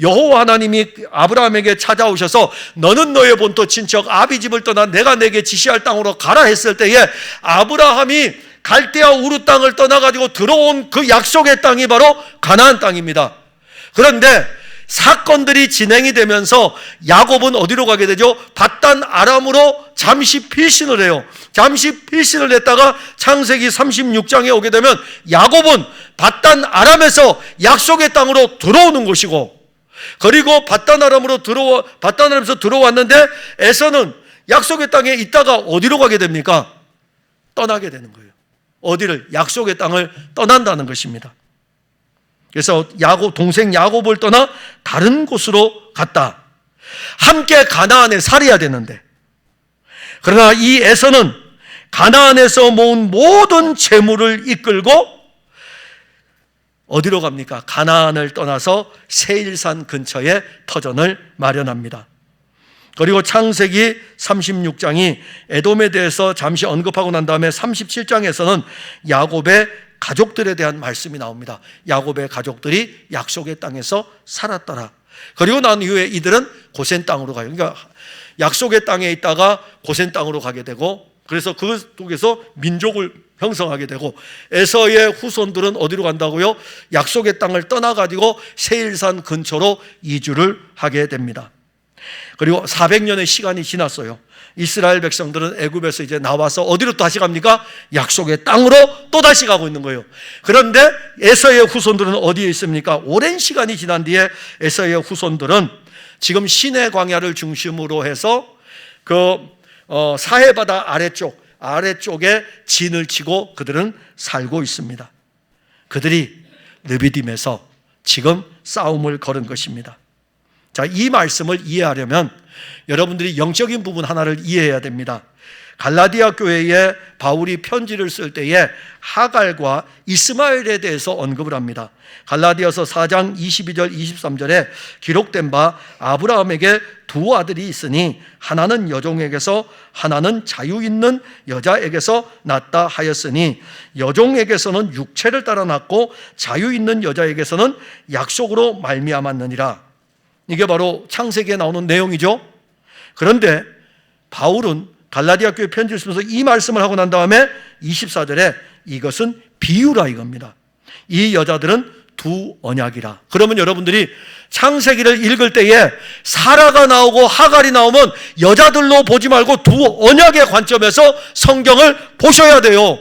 여호와 하나님이 아브라함에게 찾아오셔서 너는 너의 본토 친척 아비 집을 떠나 내가 내게 지시할 땅으로 가라 했을 때에 아브라함이 갈대아 우루 땅을 떠나가지고 들어온 그 약속의 땅이 바로 가나안 땅입니다. 그런데 사건들이 진행이 되면서 야곱은 어디로 가게 되죠? 밧단 아람으로 잠시 필신을 해요. 잠시 필신을 했다가 창세기 36장에 오게 되면 야곱은 밧단 아람에서 약속의 땅으로 들어오는 것이고, 그리고 밧단 아람에서 들어왔는데 에서는 약속의 땅에 있다가 어디로 가게 됩니까? 떠나게 되는 거예요. 어디를? 약속의 땅을 떠난다는 것입니다. 그래서 동생 야곱을 떠나 다른 곳으로 갔다. 함께 가나안에 살아야 되는데, 그러나 이 에서는 가나안에서 모은 모든 재물을 이끌고 어디로 갑니까? 가나안을 떠나서 세일산 근처에 터전을 마련합니다. 그리고 창세기 36장이 에돔에 대해서 잠시 언급하고 난 다음에 37장에서는 야곱의 가족들에 대한 말씀이 나옵니다. 야곱의 가족들이 약속의 땅에서 살았더라. 그리고 난 이후에 이들은 고센 땅으로 가요. 그러니까 약속의 땅에 있다가 고센 땅으로 가게 되고, 그래서 그쪽에서 민족을 형성하게 되고, 에서의 후손들은 어디로 간다고요? 약속의 땅을 떠나가지고 세일산 근처로 이주를 하게 됩니다. 그리고 400년의 시간이 지났어요. 이스라엘 백성들은 애굽에서 이제 나와서 어디로 다시 갑니까? 약속의 땅으로 또 다시 가고 있는 거예요. 그런데 에서의 후손들은 어디에 있습니까? 오랜 시간이 지난 뒤에 에서의 후손들은 지금 시내 광야를 중심으로 해서 사해바다 아래쪽에 진을 치고 그들은 살고 있습니다. 그들이 르비딤에서 지금 싸움을 걸은 것입니다. 자, 이 말씀을 이해하려면 여러분들이 영적인 부분 하나를 이해해야 됩니다. 갈라디아 교회에 바울이 편지를 쓸 때에 하갈과 이스마엘에 대해서 언급을 합니다. 갈라디아서 4장 22절 23절에 기록된 바 아브라함에게 두 아들이 있으니 하나는 여종에게서 하나는 자유 있는 여자에게서 낳았다 하였으니 여종에게서는 육체를 따라 낳고 자유 있는 여자에게서는 약속으로 말미암았느니라. 이게 바로 창세기에 나오는 내용이죠. 그런데 바울은 갈라디아 교회 편지를 쓰면서 이 말씀을 하고 난 다음에 24절에 이것은 비유라 이겁니다. 이 여자들은 두 언약이라. 그러면 여러분들이 창세기를 읽을 때에 사라가 나오고 하갈이 나오면 여자들로 보지 말고 두 언약의 관점에서 성경을 보셔야 돼요.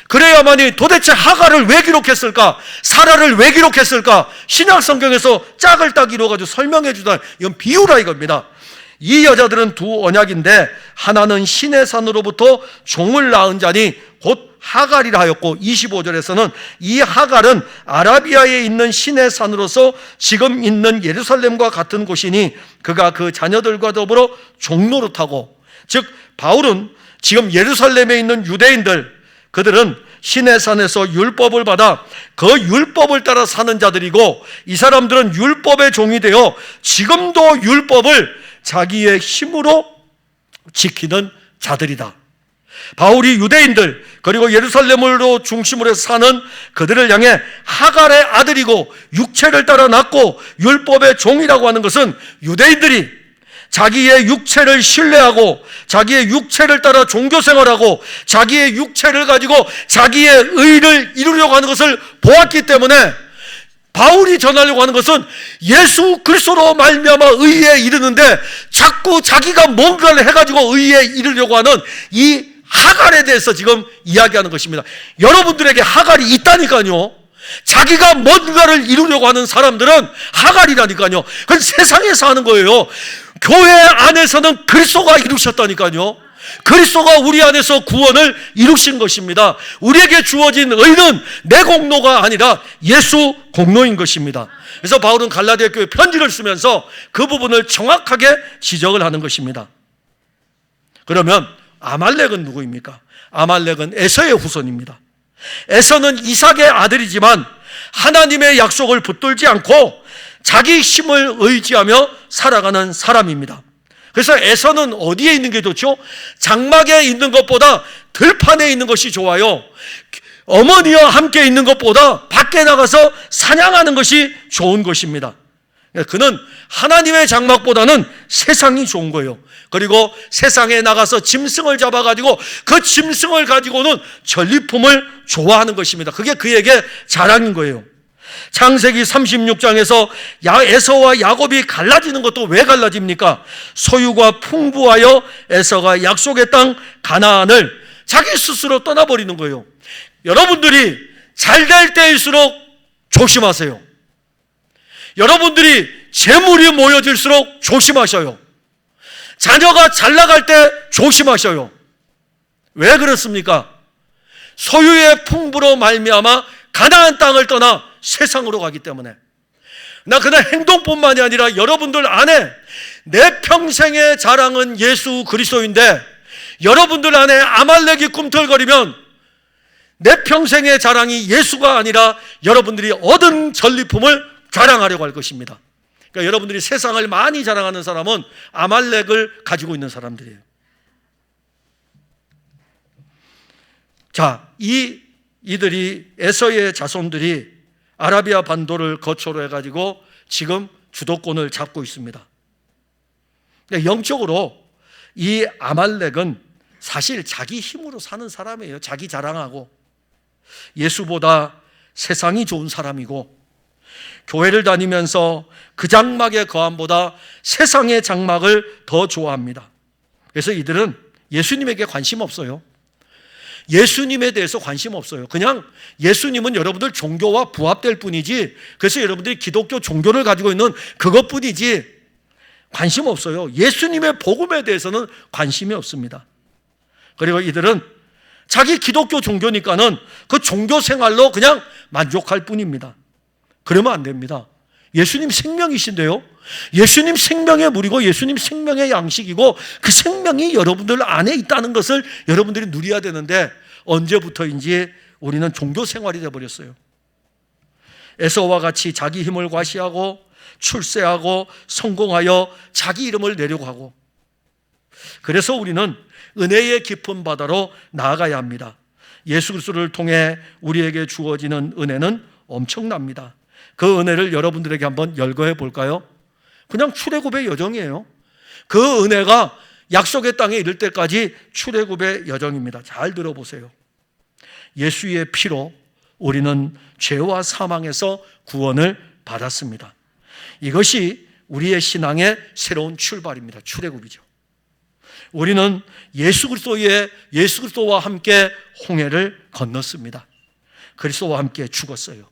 그래야만이 도대체 하갈을 왜 기록했을까? 사라를 왜 기록했을까? 신약 성경에서 짝을 딱 이루어가지고 설명해 주다. 이건 비유라 이겁니다. 이 여자들은 두 언약인데 하나는 시내산으로부터 종을 낳은 자니 곧 하갈이라 하였고, 25절에서는 이 하갈은 아라비아에 있는 신의 산으로서 지금 있는 예루살렘과 같은 곳이니 그가 그 자녀들과 더불어 종로를 타고, 즉 바울은 지금 예루살렘에 있는 유대인들, 그들은 신의 산에서 율법을 받아 그 율법을 따라 사는 자들이고, 이 사람들은 율법의 종이 되어 지금도 율법을 자기의 힘으로 지키는 자들이다. 바울이 유대인들 그리고 예루살렘으로 중심으로 해서 사는 그들을 향해 하갈의 아들이고 육체를 따라 낳고 율법의 종이라고 하는 것은, 유대인들이 자기의 육체를 신뢰하고 자기의 육체를 따라 종교생활하고 자기의 육체를 가지고 자기의 의를 이루려고 하는 것을 보았기 때문에, 바울이 전하려고 하는 것은 예수 그리스도로 말미암아 의에 이르는데 자꾸 자기가 뭔가를 해가지고 의에 이르려고 하는 이 하갈에 대해서 지금 이야기하는 것입니다. 여러분들에게 하갈이 있다니까요. 자기가 뭔가를 이루려고 하는 사람들은 하갈이라니까요. 그건 세상에서 하는 거예요. 교회 안에서는 그리스도가 이루셨다니까요. 그리스도가 우리 안에서 구원을 이루신 것입니다. 우리에게 주어진 의는 내 공로가 아니라 예수 공로인 것입니다. 그래서 바울은 갈라디아 교회 편지를 쓰면서 그 부분을 정확하게 지적을 하는 것입니다. 그러면 아말렉은 누구입니까? 아말렉은 에서의 후손입니다. 에서는 이삭의 아들이지만 하나님의 약속을 붙들지 않고 자기 힘을 의지하며 살아가는 사람입니다. 그래서 에서는 어디에 있는 게 좋죠? 장막에 있는 것보다 들판에 있는 것이 좋아요. 어머니와 함께 있는 것보다 밖에 나가서 사냥하는 것이 좋은 것입니다. 그는 하나님의 장막보다는 세상이 좋은 거예요. 그리고 세상에 나가서 짐승을 잡아가지고 그 짐승을 가지고는 전리품을 좋아하는 것입니다. 그게 그에게 자랑인 거예요. 창세기 36장에서 에서와 야곱이 갈라지는 것도 왜 갈라집니까? 소유가 풍부하여 에서가 약속의 땅 가나안을 자기 스스로 떠나버리는 거예요. 여러분들이 잘 될 때일수록 조심하세요. 여러분들이 재물이 모여질수록 조심하셔요. 자녀가 잘 나갈 때 조심하셔요. 왜 그렇습니까? 소유의 풍부로 말미암아 가나안 땅을 떠나 세상으로 가기 때문에. 그냥 행동뿐만이 아니라 여러분들 안에 내 평생의 자랑은 예수 그리스도인데, 여러분들 안에 아말렉이 꿈틀거리면 내 평생의 자랑이 예수가 아니라 여러분들이 얻은 전리품을 자랑하려고 할 것입니다. 그러니까 여러분들이 세상을 많이 자랑하는 사람은 아말렉을 가지고 있는 사람들이에요. 자, 이들이 에서의 자손들이 아라비아 반도를 거초로 해가지고 지금 주도권을 잡고 있습니다. 영적으로 이 아말렉은 사실 자기 힘으로 사는 사람이에요. 자기 자랑하고 예수보다 세상이 좋은 사람이고, 교회를 다니면서 그 장막의 거함보다 세상의 장막을 더 좋아합니다. 그래서 이들은 예수님에게 관심 없어요. 예수님에 대해서 관심 없어요. 그냥 예수님은 여러분들 종교와 부합될 뿐이지, 그래서 여러분들이 기독교 종교를 가지고 있는 그것뿐이지 관심 없어요. 예수님의 복음에 대해서는 관심이 없습니다. 그리고 이들은 자기 기독교 종교니까는 그 종교 생활로 그냥 만족할 뿐입니다. 그러면 안 됩니다. 예수님 생명이신데요, 예수님 생명의 물이고 예수님 생명의 양식이고 그 생명이 여러분들 안에 있다는 것을 여러분들이 누려야 되는데, 언제부터인지 우리는 종교 생활이 되어버렸어요. 에서와 같이 자기 힘을 과시하고 출세하고 성공하여 자기 이름을 내려고 하고, 그래서 우리는 은혜의 깊은 바다로 나아가야 합니다. 예수 그리스도를 통해 우리에게 주어지는 은혜는 엄청납니다. 그 은혜를 여러분들에게 한번 열거해 볼까요? 그냥 출애굽의 여정이에요. 그 은혜가 약속의 땅에 이를 때까지 출애굽의 여정입니다. 잘 들어보세요. 예수의 피로 우리는 죄와 사망에서 구원을 받았습니다. 이것이 우리의 신앙의 새로운 출발입니다. 출애굽이죠. 우리는 예수 그리스도와 함께 홍해를 건넜습니다. 그리스도와 함께 죽었어요.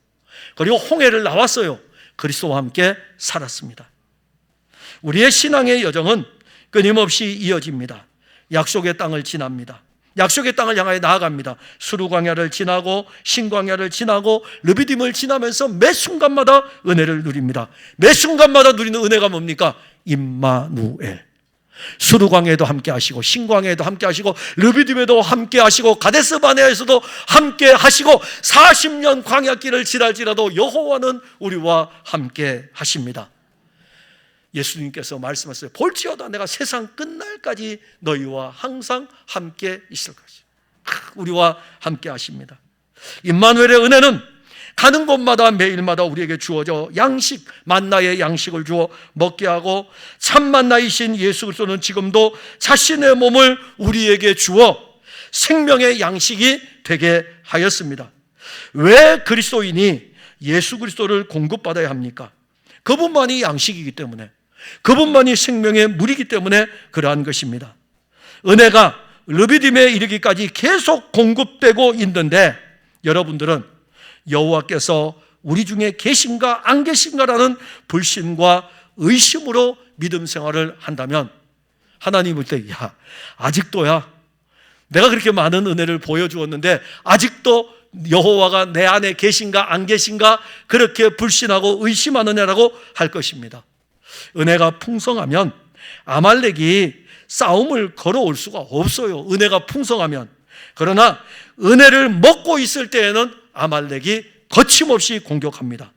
그리고 홍해를 나왔어요. 그리스도와 함께 살았습니다. 우리의 신앙의 여정은 끊임없이 이어집니다. 약속의 땅을 지납니다. 약속의 땅을 향하여 나아갑니다. 수르 광야를 지나고 신광야를 지나고 르비딤을 지나면서 매 순간마다 은혜를 누립니다. 매 순간마다 누리는 은혜가 뭡니까? 임마누엘. 수르 광야에도 함께 하시고 신광야에도 함께 하시고 르비딤에도 함께 하시고 가데스 바네아에서도 함께 하시고 40년 광야길을 지날지라도 여호와는 우리와 함께 하십니다. 예수님께서 말씀하셨어요. 볼지어다 내가 세상 끝날까지 너희와 항상 함께 있을 것이다. 우리와 함께 하십니다. 임마누엘의 은혜는 가는 곳마다 매일마다 우리에게 주어져 양식, 만나의 양식을 주어 먹게 하고 참 만나이신 예수 그리스도는 지금도 자신의 몸을 우리에게 주어 생명의 양식이 되게 하였습니다. 왜 그리스도인이 예수 그리스도를 공급받아야 합니까? 그분만이 양식이기 때문에, 그분만이 생명의 물이기 때문에 그러한 것입니다. 은혜가 르비딤에 이르기까지 계속 공급되고 있는데 여러분들은 여호와께서 우리 중에 계신가 안 계신가라는 불신과 의심으로 믿음 생활을 한다면 하나님 볼 때 야, 아직도야 내가 그렇게 많은 은혜를 보여주었는데 아직도 여호와가 내 안에 계신가 안 계신가 그렇게 불신하고 의심하느냐라고 할 것입니다. 은혜가 풍성하면 아말렉이 싸움을 걸어올 수가 없어요. 은혜가 풍성하면. 그러나 은혜를 먹고 있을 때에는 아말렉이 거침없이 공격합니다.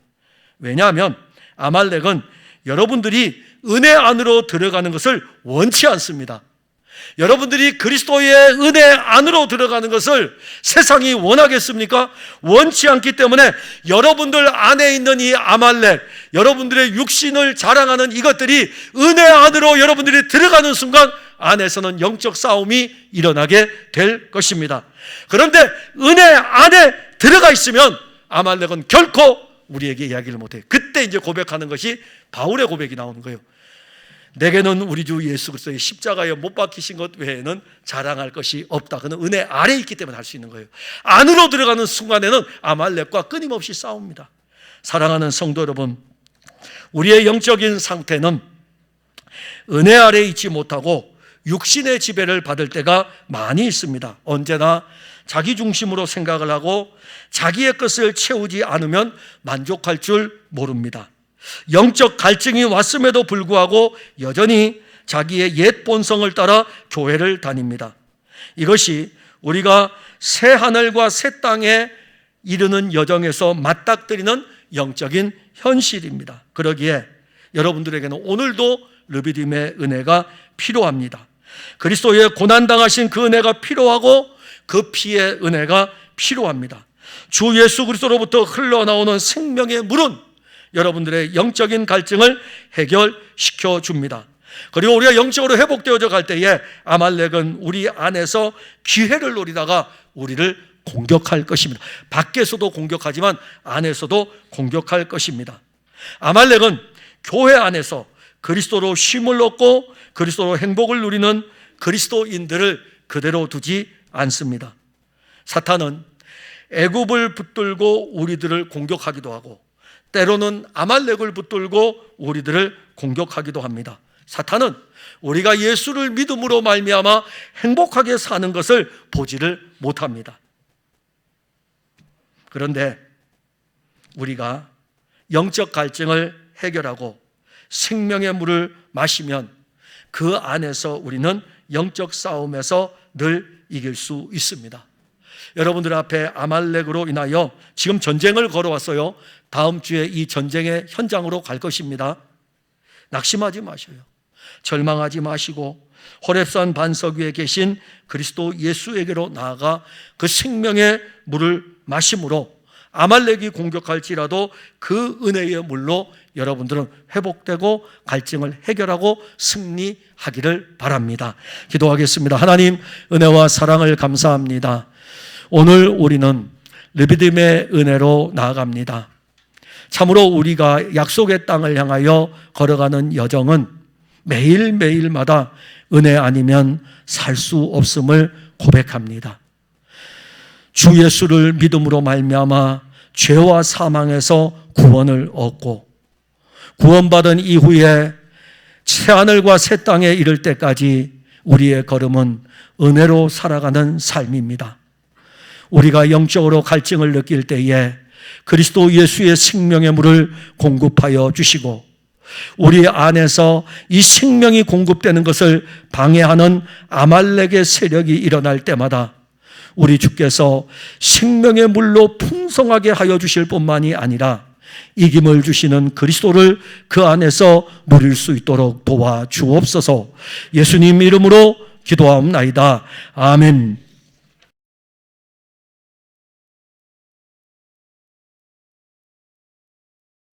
왜냐하면 아말렉은 여러분들이 은혜 안으로 들어가는 것을 원치 않습니다. 여러분들이 그리스도의 은혜 안으로 들어가는 것을 세상이 원하겠습니까? 원치 않기 때문에 여러분들 안에 있는 이 아말렉, 여러분들의 육신을 자랑하는 이것들이 은혜 안으로 여러분들이 들어가는 순간 안에서는 영적 싸움이 일어나게 될 것입니다. 그런데 은혜 안에 들어가 있으면 아말렉은 결코 우리에게 이야기를 못해요. 그때 이제 고백하는 것이 바울의 고백이 나오는 거예요. 내게는 우리 주 예수 그리스도의 십자가에 못 박히신 것 외에는 자랑할 것이 없다. 그는 은혜 아래에 있기 때문에 할 수 있는 거예요. 안으로 들어가는 순간에는 아말렉과 끊임없이 싸웁니다. 사랑하는 성도 여러분, 우리의 영적인 상태는 은혜 아래에 있지 못하고 육신의 지배를 받을 때가 많이 있습니다. 언제나 자기 중심으로 생각을 하고 자기의 것을 채우지 않으면 만족할 줄 모릅니다. 영적 갈증이 왔음에도 불구하고 여전히 자기의 옛 본성을 따라 교회를 다닙니다. 이것이 우리가 새 하늘과 새 땅에 이르는 여정에서 맞닥뜨리는 영적인 현실입니다. 그러기에 여러분들에게는 오늘도 르비딤의 은혜가 필요합니다. 그리스도의 고난당하신 그 은혜가 필요하고 그 피의 은혜가 필요합니다. 주 예수 그리스도로부터 흘러나오는 생명의 물은 여러분들의 영적인 갈증을 해결시켜 줍니다. 그리고 우리가 영적으로 회복되어져 갈 때에 아말렉은 우리 안에서 기회를 노리다가 우리를 공격할 것입니다. 밖에서도 공격하지만 안에서도 공격할 것입니다. 아말렉은 교회 안에서 그리스도로 쉼을 얻고 그리스도로 행복을 누리는 그리스도인들을 그대로 두지 않습니다. 사탄은 애굽을 붙들고 우리들을 공격하기도 하고 때로는 아말렉을 붙들고 우리들을 공격하기도 합니다. 사탄은 우리가 예수를 믿음으로 말미암아 행복하게 사는 것을 보지를 못합니다. 그런데 우리가 영적 갈증을 해결하고 생명의 물을 마시면 그 안에서 우리는 영적 싸움에서 늘 이길 수 있습니다. 여러분들 앞에 아말렉으로 인하여 지금 전쟁을 걸어왔어요. 다음 주에 이 전쟁의 현장으로 갈 것입니다. 낙심하지 마셔요. 절망하지 마시고 호렙산 반석 위에 계신 그리스도 예수에게로 나아가 그 생명의 물을 마심으로 아말렉이 공격할지라도 그 은혜의 물로 여러분들은 회복되고 갈증을 해결하고 승리하기를 바랍니다. 기도하겠습니다. 하나님, 은혜와 사랑을 감사합니다. 오늘 우리는 르비딤의 은혜로 나아갑니다. 참으로 우리가 약속의 땅을 향하여 걸어가는 여정은 매일매일마다 은혜 아니면 살 수 없음을 고백합니다. 주 예수를 믿음으로 말미암아 죄와 사망에서 구원을 얻고 구원받은 이후에 새하늘과 새 땅에 이를 때까지 우리의 걸음은 은혜로 살아가는 삶입니다. 우리가 영적으로 갈증을 느낄 때에 그리스도 예수의 생명의 물을 공급하여 주시고, 우리 안에서 이 생명이 공급되는 것을 방해하는 아말렉의 세력이 일어날 때마다 우리 주께서 생명의 물로 풍성하게 하여 주실 뿐만이 아니라 이김을 주시는 그리스도를 그 안에서 누릴 수 있도록 도와주옵소서. 예수님 이름으로 기도하옵나이다. 아멘.